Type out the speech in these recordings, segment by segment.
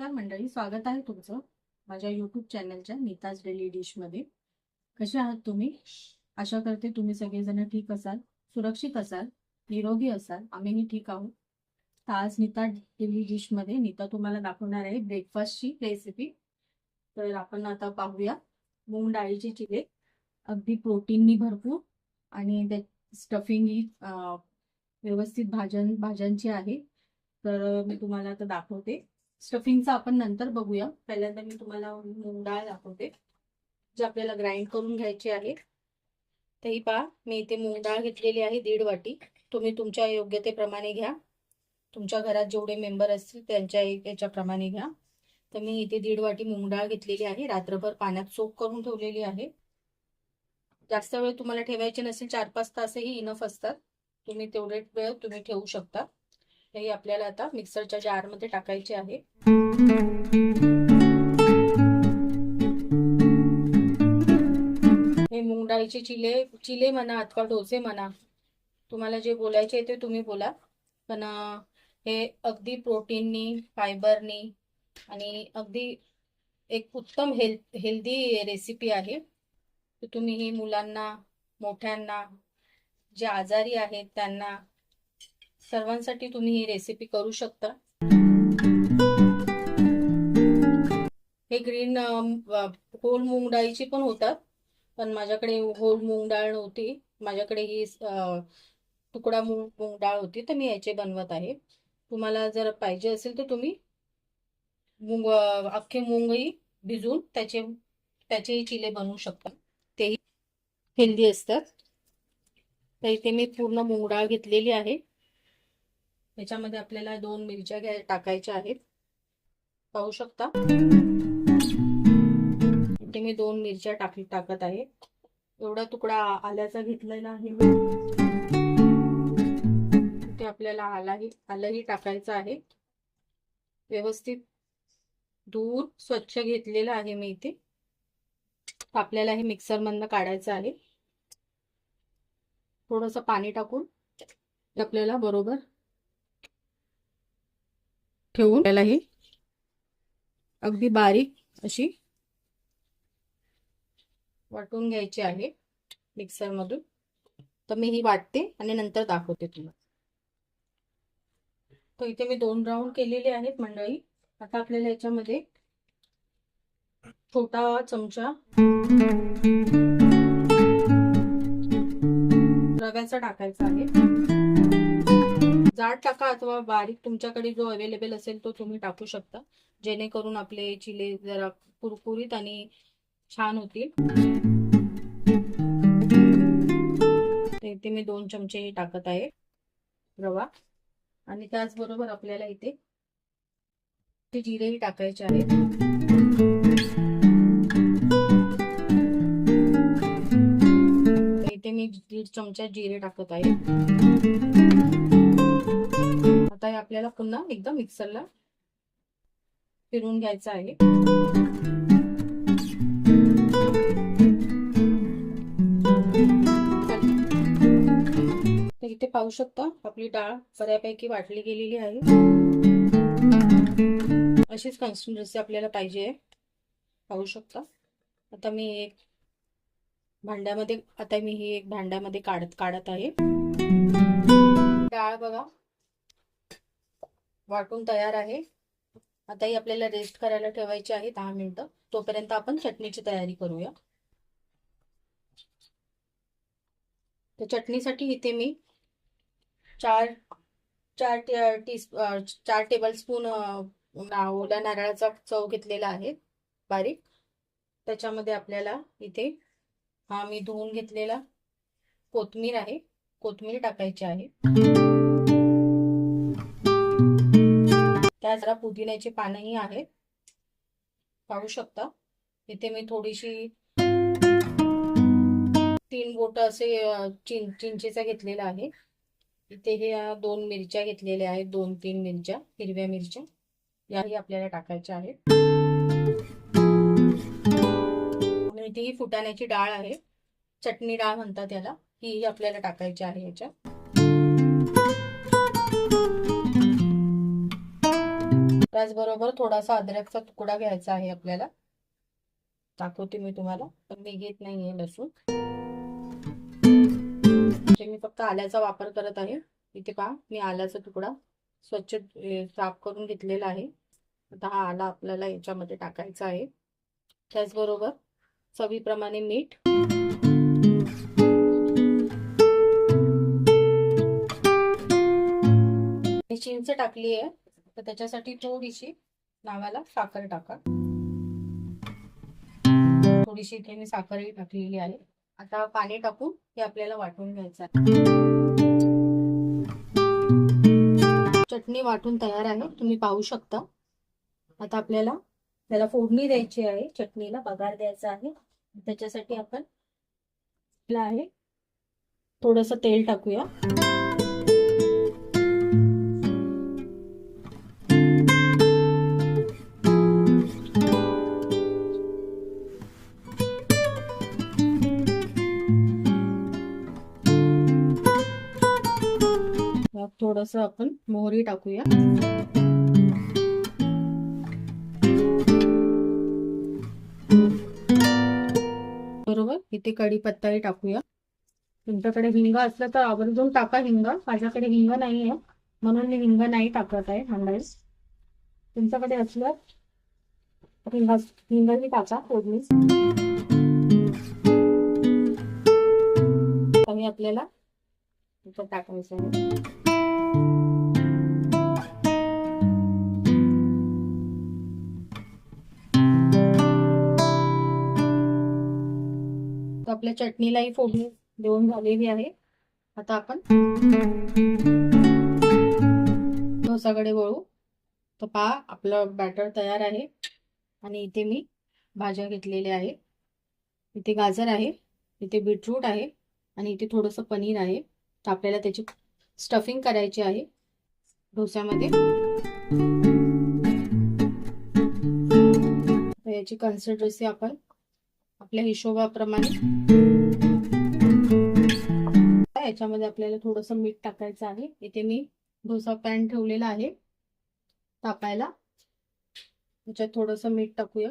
नमस्कार मंडळी, स्वागत आहे तुमचं माझ्या यूट्यूब चॅनलच्या नीताज डेली डिश मध्ये. कसे आहात तुम्ही? आशा करते तुम्ही सगळेजण ठीक असाल, सुरक्षित असाल, निरोगी असाल. आम्हीही ठीक आहोत. तर आज नीता डेली डिश मध्ये नीता तुम्हाला दाखवणार आहे ब्रेकफास्टची रेसिपी. तर आपण आता पाहूया. मूग डाळीची चिले, अगदी प्रोटीननी भरपूर आणि स्टफिंग ही व्यवस्थित भाज्यांची आहे. तर मी तुम्हाला आता दाखवते. स्टफिंगचा आपण नंतर बघूया. पहिल्यांदा मी तुम्हाला मूग डाळ दाखवते, जे आपल्याला ग्राइंड करून घ्यायची आहे. तर ही पहा, मी इथे मूग डाळ घेतलेली आहे 1.5 वाटी. तुम्ही तुमच्या योग्यतेप्रमाणे घ्या, तुमच्या घरात जेवढे मेंबर असतील त्यांच्या याच्याप्रमाणे घ्या. तर मी इथे 1.5 वाटी मूग डाळ घेतलेली आहे. रात्रभर पाण्यात सोक करून ठेवलेली आहे. जास्त वेळ तुम्हाला ठेवायचे नसेल, 4-5 तासही इनफ असतात. तुम्ही तेवढे वेळ तुम्ही ठेवू शकता. हे आपल्याला आता मिक्सरच्या जार मध्ये टाकायचे आहे. हे मूग डाळीचे चिले म्हणा अथवा डोसे म्हणा, तुम्हाला जे बोलायचे ते तुम्ही बोला. पण हे अगदी प्रोटीननी, फायबरनी आणि अगदी एक उत्तम हेल्दी रेसिपी आहे. तर तुम्ही ही मुलांना, मोठ्यांना, जे आजारी आहेत त्यांना, सर्वांसाठी तुम्ही ही रेसिपी करू शकता. हे ग्रीन होल मूग डाळीची पण होतात, पण माझ्याकडे होल मूग डाळ नव्हती. माझ्याकडे ही तुकडा मूग डाळ होती, तर मी याचे बनवत आहे. तुम्हाला जर पाहिजे असेल तर तुम्ही अख्खे मूगही भिजवून त्याचेही चिले बनवू शकता. तेही हेल्दी असतात. तर इथे मी पूर्ण मूग डाळ घेतलेली आहे. याच्यामध्ये आपल्याला 2 मिरच्या टाकायच्या आहेत. पाहू शकता, इथे मी 2 मिरच्या टाकत आहे. एवढा तुकडा आल्याचा घेतलेला आहे. इथे आपल्याला आलंही टाकायचं आहे. व्यवस्थित धुवून स्वच्छ घेतलेलं आहे मी इथे. आपल्याला हे मिक्सर मधनं काढायचं आहे. थोडंसं पाणी टाकून आपल्याला बरोबर ठेवून त्याला ही अगदी बारीक अशी वाटून घ्यायची आहे मिक्सर मधून. तर मी ही वाटते आणि नंतर दाखवते तुम्हाला. तर इथे मी 2 राऊंड केलेले आहेत मंडळी. आता आपल्याला याच्यामध्ये छोटा चमचा रव्याचा टाकायचा आहे. जाड टाका अथवा बारीक, तुमच्याकडे जो अवेलेबल असेल तो तुम्ही टाकू शकता, जेणेकरून आपले चिले जरा कुरकुरीत आणि छान होतील. इथे मी 2 चमचे टाकत आहे रवा. आणि त्याचबरोबर आपल्याला इथे जिरेही टाकायचे आहेत. इथे मी 1.5 चमचा जिरे टाकत आहे. आता हे आपल्याला पुन्हा एकदा मिक्सरला फिरवून घ्यायचं आहे. तर इथे पाहू शकता, आपली डाळ बऱ्यापैकी वाटली गेलेली आहे. अशीच कन्सिस्टन्सी आपल्याला पाहिजे आहे. पाहू शकता. आता मी एक भांड्यामध्ये काढत आहे. डाळ बघा वाटून तयार आहे. आता ही आपल्याला रेस्ट करायला ठेवायची आहे 10 मिनिटं. तोपर्यंत आपण चटणीची तयारी करूया. तर चटणीसाठी इथे मी 4 टेबलस्पून ओल्या नारळाचा चव घेतलेला आहे बारीक. त्याच्यामध्ये आपल्याला इथे मी धुवून घेतलेला कोथिंबीर आहे, कोथिंबीर टाकायची आहे. त्या जरा पुदिन्याची पानंही आहेत, पाहू शकता. इथे मी थोडीशी 3 बोट असे चिंचेचा घेतलेला आहे. इथे हे 2 मिरच्या घेतलेल्या आहेत, 2-3 मिरच्या, हिरव्या मिरच्या, याही आपल्याला टाकायच्या आहेत. आणि इथे ही फुटाण्याची डाळ आहे, चटणी डाळ म्हणतात याला, ही आपल्याला टाकायची आहे याच्यात. त्याचबरोबर थोडासा अद्रकचा तुकडा घ्यायचा आहे आपल्याला. दाखवते मी तुम्हाला, पण मी घेत नाहीये लसूण. मी फक्त आल्याचा वापर करत आहे. इथे पहा, मी आल्याचा तुकडा स्वच्छ साफ करून घेतलेला आहे. आता हा आला आपल्याला याच्यामध्ये टाकायचा आहे. त्याचबरोबर चवीप्रमाणे मीठ, चिंच टाकली आहे, तर त्याच्यासाठी थोडीशी नावाला साखर टाका. थोडीशी इथे मी साखरही टाकलेली आहे. आता पाणी टाकून हे आपल्याला वाटून घ्यायचं आहे. चटणी वाटून तयार आहे, तुम्ही पाहू शकता. आता आपल्याला त्याला फोडणी द्यायची आहे, चटणीला पगार द्यायचा आहे. त्याच्यासाठी आपण आहे थोडंसं तेल टाकूया. थोडंसं आपण मोहरी टाकूया. बरोबर, इथे कढीपत्ताही टाकूया. तुमच्याकडे हिंग असलं तर आवर्जून टाका हिंग. माझ्याकडे हिंग नाही आहे म्हणून मी हिंग नाही टाकत आहे अंदाज. तुमच्याकडे असलं हिंगही टाका फोडणीस. कमी आपल्याला टाकायचं आहे. आपल्या चटणीलाही फोडणी देऊन झालेली आहे. आता आपण डोसाकडे वळू. तर पहा, आपलं बॅटर तयार आहे. आणि इथे मी भाज्या घेतलेल्या आहे. इथे गाजर आहे, इथे बीटरूट आहे आणि इथे थोडंसं पनीर आहे. तर आपल्याला त्याची स्टफिंग करायची आहे डोस्यामध्ये. तर याची कन्सिस्टन्सी आपण आपल्या हिशोबाप्रमाणे, याच्यामध्ये आपल्याला थोडंसं मीठ टाकायचं आहे. इथे मी डोसा पॅन ठेवलेला आहे तापायला. त्याच्यात थोडंसं मीठ टाकूया.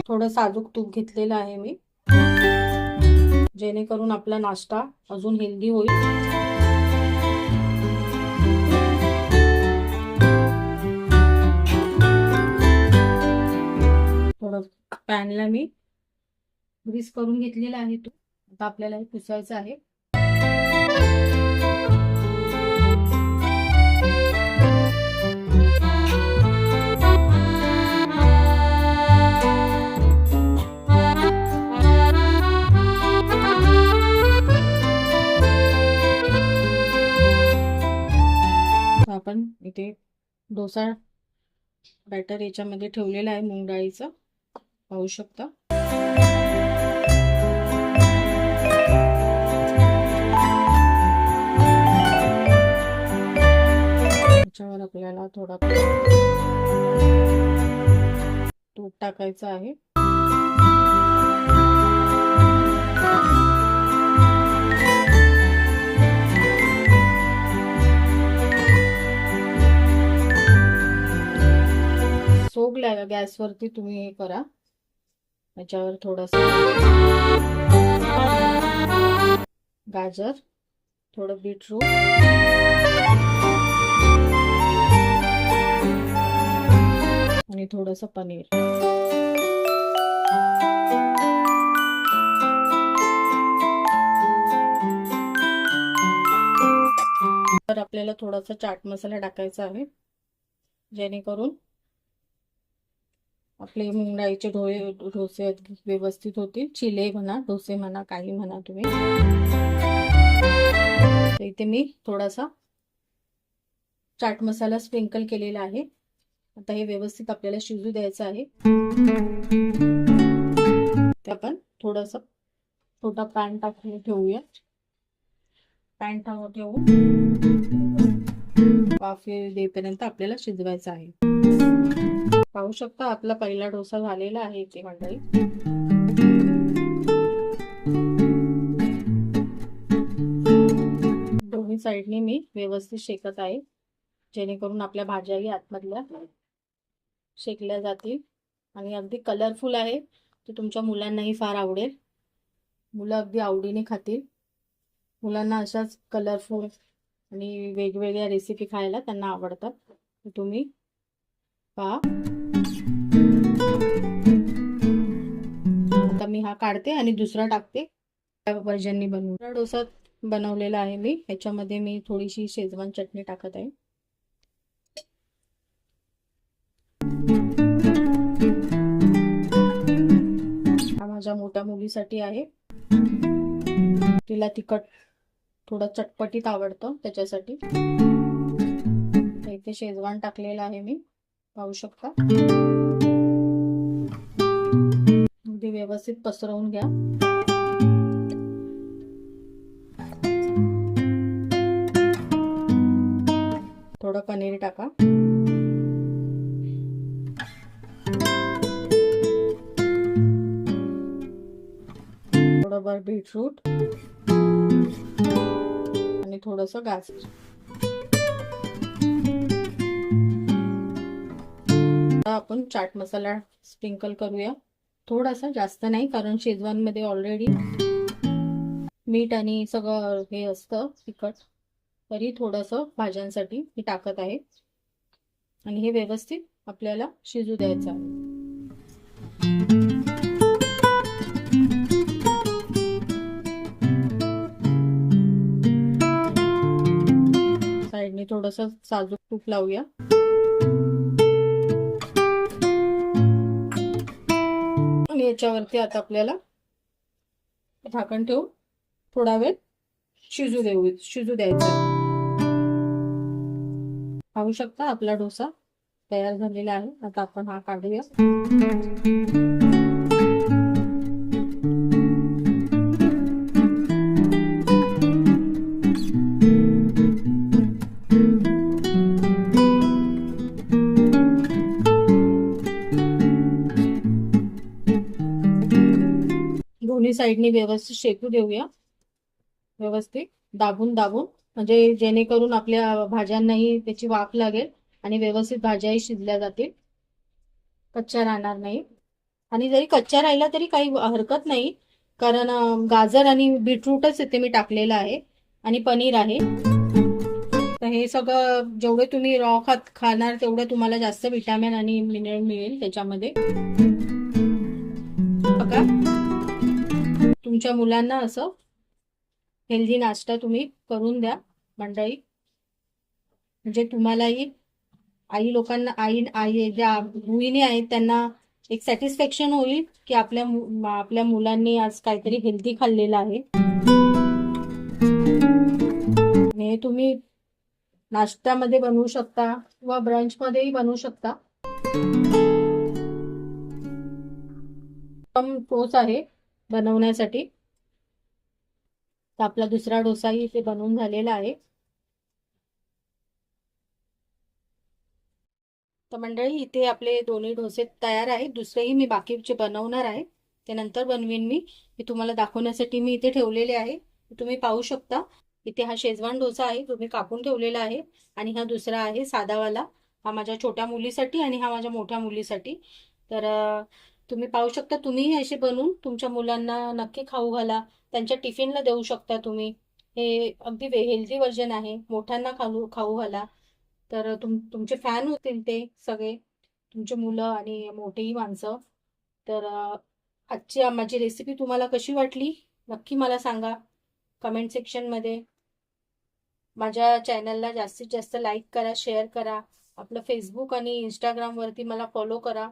थोडं साजूक तूप घेतलेलं आहे मी, जेणेकरून आपला नाश्ता अजून हेल्दी होईल. थोडं पॅनला मी ग्रीस करून घेतलेला आहे तूप. आता आपल्याला हे पुसायचं आहे. आपण इथे डोसा बॅटर याच्यामध्ये ठेवलेला आहे मूग डाळीचं, पाहू शकता. त्याच्यावर आपल्याला थोडा तूप टाकायचं आहे. सोगल्या गॅसवरती तुम्ही हे करा. त्याच्यावर थोडंसं गाजर, थोडं बीटरूट आणि थोडंसं पनीर. तर आपल्याला थोडासा चाट मसाला टाकायचा आहे, जेणेकरून आपले मूग डाळीचे डोसे व्यवस्थित होतील. चिले म्हणा, डोसे म्हणा, काही म्हणा तुम्ही. इथे मी थोडासा चाट मसाला स्प्रिंकल केलेला आहे. आता हे व्यवस्थित आपल्याला शिजू द्यायचं आहे. ते आपण थोडासा छोटा पॅन टाकून ठेवूया. पॅन ठेवून वाफ देईपर्यंत आपल्याला शिजवायचं आहे. पाहू शकता आपला पहिला डोसा झालेला आहे इथे मंडळी. दोन्ही साईडनी मी व्यवस्थित शेकत आहे, जेणेकरून आपल्या भाज्याही आतमधल्या शेकल्या जातील आणि अगदी कलरफुल आहे. ते तुमच्या मुलांनाही फार आवडेल. मुलं अगदी आवडीने खातील. मुलांना अशाच कलरफुल आणि वेगवेगळ्या रेसिपी खायला त्यांना आवडतात. तुम्ही पहा. आता मी हा काढते आणि दुसरा टाकते. वर्जननी दुसरा डोसा बनवलेला आहे मी. ह्याच्यामध्ये मी थोडीशी शेजवान चटणी टाकत आहे. हा माझ्या मोठ्या मुलीसाठी आहे. तिला तिखट थोडं चटपटीत आवडतं, त्याच्यासाठी इथे शेजवान टाकलेलं आहे मी. पाहू शकता. अगदी व्यवस्थित पसरवून घ्या. थोडं पनीर टाका. थोडंभर बीटरूट आणि थोडंसं गाजर. आपण चाट मसाला स्प्रिंकल करूया. थोडासा, जास्त नाही, कारण शेजवान मध्ये ऑलरेडी मीठ आणि सगळं हे असतं तिखट. तरी थोडंसं भाज्यांसाठी मी टाकत आहे आणि हे व्यवस्थित आपल्याला शिजू द्यायचं आहे. साईडने थोडंसं साजूक तूप लावूया. आणि याच्यावरती आता आपल्याला झाकण ठेवून थोडा वेळ शिजू द्यायचं. पाहू शकता आपला डोसा तयार झालेला आहे. आता आपण हा काढूया. दोन्ही साईडनी व्यवस्थित शेकू देऊया. व्यवस्थित दाबून म्हणजे जेणेकरून आपल्या भाज्यांनाही त्याची वाफ लागेल आणि व्यवस्थित भाज्याही शिजल्या जातील, कच्च्या राहणार नाही. आणि जरी कच्च्या राहिला तरी काही हरकत नाही, कारण गाजर आणि बीटरूटच इथे मी टाकलेलं आहे आणि पनीर आहे. तर हे सगळं जेवढे तुम्ही रॉ खाणार तेवढं तुम्हाला जास्त विटॅमिन आणि मिनरल मिळेल त्याच्यामध्ये. बघा, तुमच्या मुलांना असं हेल्दी नाश्ता तुम्ही करून द्या मंडळी. म्हणजे तुम्हालाही, आई लोकांना, आई ज्या गृहिणी आहेत त्यांना एक सॅटिस्फॅक्शन होईल की आपल्या मुलांनी आज काहीतरी हेल्दी खाल्लेलं आहे. हे तुम्ही नाश्त्यामध्ये बनवू शकता किंवा ब्रंच मध्येही बनवू शकता. तोच आहे बनवण्यासाठी. तर आपला दुसरा डोसाही इथे बनवून झालेला आहे. तर मंडळी इथे आपले दोन्ही डोसे तयार आहेत. दुसरेही मी बाकीचे बनवणार आहे, ते नंतर बनवीन मी. तुम्हाला दाखवण्यासाठी मी इथे ठेवलेले आहे. तुम्ही पाहू शकता. इथे हा शेजवान डोसा आहे, तुम्ही कापून ठेवलेला आहे. आणि हा दुसरा आहे साधावाला. हा माझ्या छोट्या मुलीसाठी आणि हा माझ्या मोठ्या मुलीसाठी. तर तुम्ही पाहू शकता. तुम्हीही असे बनवून तुमच्या मुलांना नक्की खाऊ घाला. त्यांच्या टिफिनला देऊ शकता तुम्ही. हे अगदी हेल्दी वर्जन आहे. मोठ्यांना खाऊ घाला. तर तुमचे फॅन होतील ते सगळे, तुमचे मुलं आणि मोठेही माणसं. तर आजची माझी रेसिपी तुम्हाला कशी वाटली नक्की मला सांगा कमेंट सेक्शनमध्ये. माझ्या चॅनलला जास्तीत जास्त लाईक करा, शेअर करा. आपलं फेसबुक आणि इंस्टाग्रामवरती मला फॉलो करा.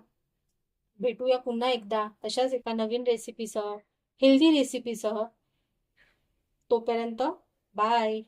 भेटूया पुन्हा एकदा तशाच एका नवीन रेसिपीसह, हेल्दी रेसिपीसह. तोपर्यंत बाय.